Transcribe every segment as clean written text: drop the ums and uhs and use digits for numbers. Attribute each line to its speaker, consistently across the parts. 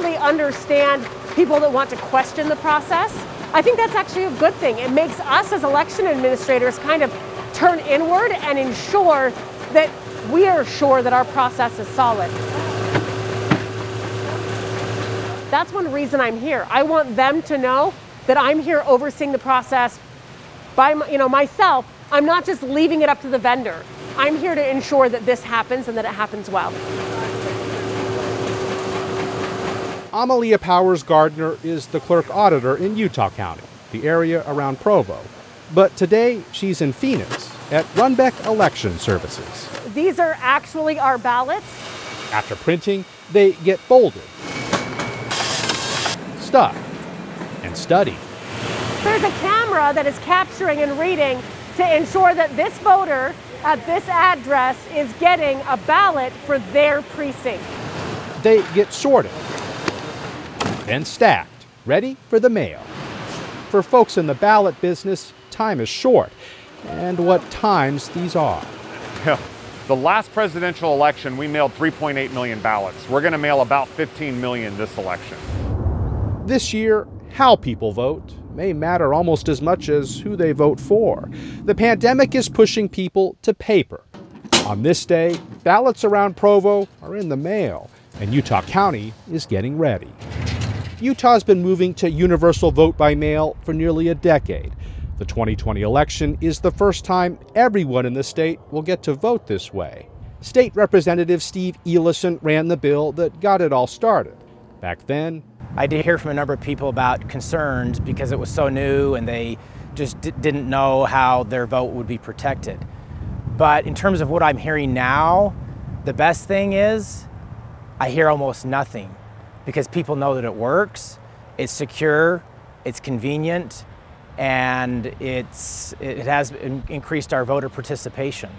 Speaker 1: really understand people that want to question the process. I think that's actually a good thing. It makes us as election administrators kind of turn inward and ensure that we are sure that our process is solid. That's one reason I'm here. I want them to know that I'm here overseeing the process by myself. I'm not just leaving it up to the vendor. I'm here to ensure that this happens and that it happens well.
Speaker 2: Amelia Gardner is the clerk auditor in Utah County, the area around Provo. But today she's in Phoenix at Runbeck Election Services.
Speaker 1: These are actually our ballots.
Speaker 2: After printing, they get folded, stuffed, and studied.
Speaker 1: There's a camera that is capturing and reading to ensure that this voter at this address is getting a ballot for their precinct.
Speaker 2: They get sorted, then stacked, ready for the mail. For folks in the ballot business, time is short. And what times these are.
Speaker 3: The last presidential election, we mailed 3.8 million ballots. We're going to mail about 15 million this election.
Speaker 2: This year, how people vote may matter almost as much as who they vote for. The pandemic is pushing people to paper. On this day, ballots around Provo are in the mail, and Utah County is getting ready. Utah's been moving to universal vote by mail for nearly a decade. The 2020 election is the first time everyone in the state will get to vote this way. State Representative Steve Elison ran the bill that got it all started. Back then,
Speaker 4: I did hear from a number of people about concerns because it was so new and they just didn't know how their vote would be protected. But in terms of what I'm hearing now, the best thing is I hear almost nothing because people know that it works, it's secure, it's convenient, and it has increased our voter participation.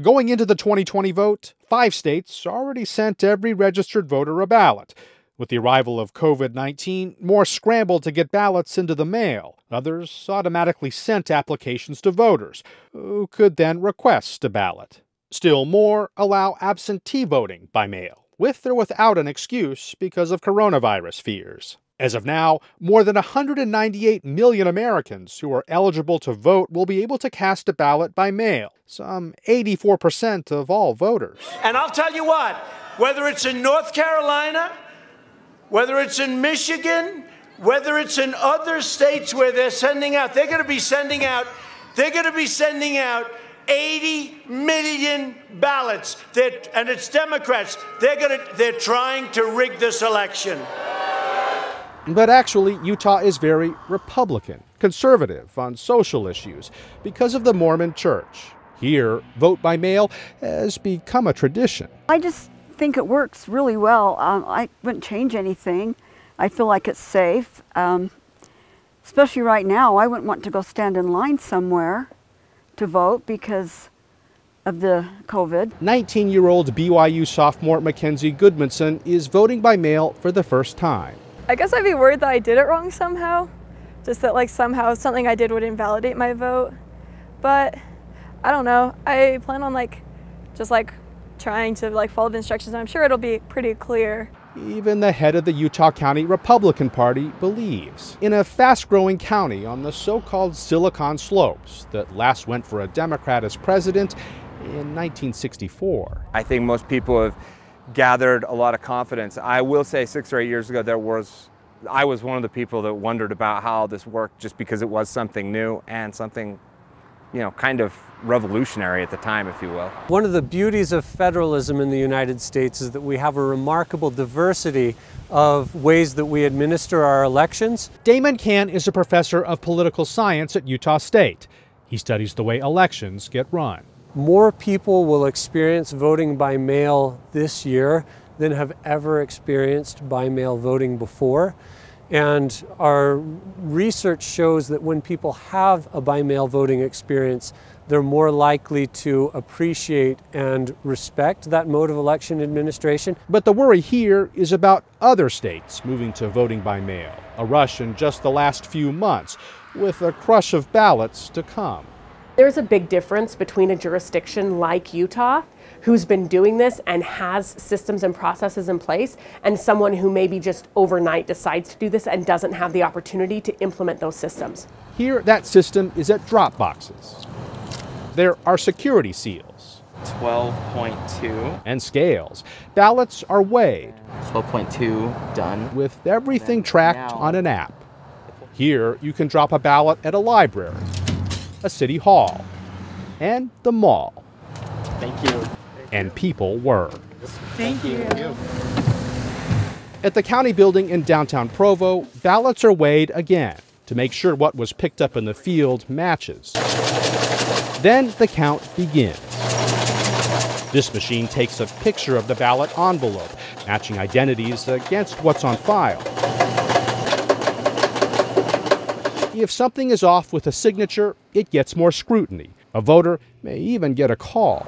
Speaker 2: Going into the 2020 vote, 5 states already sent every registered voter a ballot. With the arrival of COVID-19, more scrambled to get ballots into the mail. Others automatically sent applications to voters, who could then request a ballot. Still more allow absentee voting by mail, with or without an excuse because of coronavirus fears. As of now, more than 198 million Americans who are eligible to vote will be able to cast a ballot by mail, some 84% of all voters.
Speaker 5: And I'll tell you what, whether it's in North Carolina, whether it's in Michigan, whether it's in other states where they're going to be sending out 80 million ballots. And it's Democrats. They're trying to rig this election.
Speaker 2: But actually, Utah is very Republican, conservative on social issues because of the Mormon Church. Here, vote by mail has become a tradition.
Speaker 6: I just think it works really well. I wouldn't change anything. I feel like it's safe. Especially right now, I wouldn't want to go stand in line somewhere to vote because of the COVID.
Speaker 2: 19-year-old BYU sophomore Makenzie Gudmundson is voting by mail for the first time.
Speaker 7: I guess I'd be worried that I did it wrong somehow. Just that somehow something I did would invalidate my vote. But I don't know. I plan on trying to follow the instructions. I'm sure it'll be pretty clear.
Speaker 2: Even the head of the Utah County Republican Party believes in a fast-growing county on the so-called Silicon Slopes that last went for a Democrat as president in 1964.
Speaker 8: I think most people have gathered a lot of confidence. I will say 6 or 8 years ago, I was one of the people that wondered about how this worked just because it was something new and something, kind of revolutionary at the time, if you will.
Speaker 9: One of the beauties of federalism in the United States is that we have a remarkable diversity of ways that we administer our elections.
Speaker 2: Damon Cann is a professor of political science at Utah State. He studies the way elections get run.
Speaker 9: More people will experience voting by mail this year than have ever experienced by mail voting before. And our research shows that when people have a by mail voting experience, they're more likely to appreciate and respect that mode of election administration.
Speaker 2: But the worry here is about other states moving to voting by mail, a rush in just the last few months, with a crush of ballots to come.
Speaker 1: There's a big difference between a jurisdiction like Utah, who's been doing this and has systems and processes in place, and someone who maybe just overnight decides to do this and doesn't have the opportunity to implement those systems.
Speaker 2: Here, that system is at drop boxes. There are security seals.
Speaker 10: 12.2.
Speaker 2: And scales. Ballots are weighed.
Speaker 10: 12.2 done.
Speaker 2: With everything tracked on an app. Here, you can drop a ballot at a library, a city hall, and the mall.
Speaker 10: Thank you.
Speaker 2: And people were.
Speaker 10: Thank you.
Speaker 2: At the county building in downtown Provo, ballots are weighed again to make sure what was picked up in the field matches. Then the count begins. This machine takes a picture of the ballot envelope, matching identities against what's on file. If something is off with a signature, it gets more scrutiny. A voter may even get a call.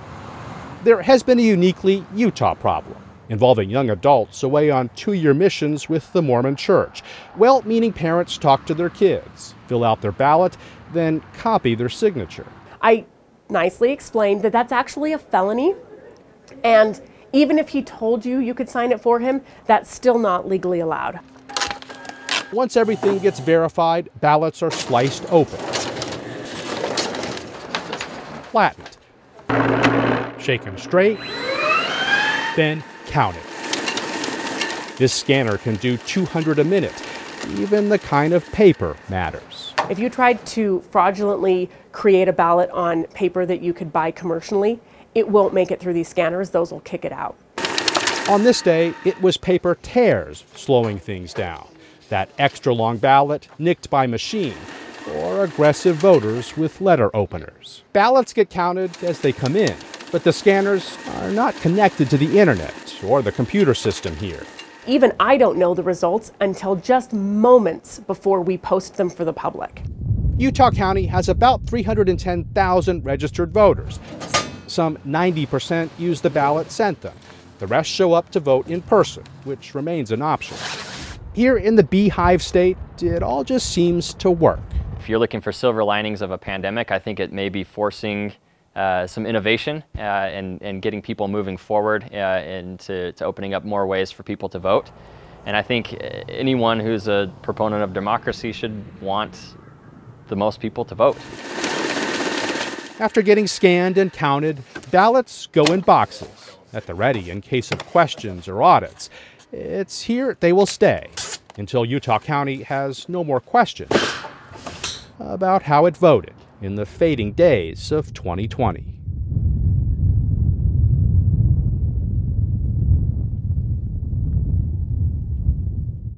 Speaker 2: There has been a uniquely Utah problem involving young adults away on 2-year missions with the Mormon Church. Well-meaning parents talk to their kids, fill out their ballot, then copy their signature.
Speaker 1: I nicely explained that that's actually a felony, and even if he told you you could sign it for him, that's still not legally allowed.
Speaker 2: Once everything gets verified, ballots are sliced open, flattened, shaken straight, then counted. This scanner can do 200 a minute. Even the kind of paper matters.
Speaker 1: If you tried to fraudulently create a ballot on paper that you could buy commercially, it won't make it through these scanners. Those will kick it out.
Speaker 2: On this day, it was paper tears slowing things down. That extra long ballot nicked by machine, or aggressive voters with letter openers. Ballots get counted as they come in, but the scanners are not connected to the internet or the computer system here.
Speaker 1: Even I don't know the results until just moments before we post them for the public.
Speaker 2: Utah County has about 310,000 registered voters. Some 90% use the ballot sent them. The rest show up to vote in person, which remains an option. Here in the Beehive State, it all just seems to work.
Speaker 11: If you're looking for silver linings of a pandemic, I think it may be forcing some innovation and getting people moving forward into opening up more ways for people to vote. And I think anyone who's a proponent of democracy should want the most people to vote.
Speaker 2: After getting scanned and counted, ballots go in boxes at the ready in case of questions or audits. It's here they will stay until Utah County has no more questions about how it voted in the fading days of 2020.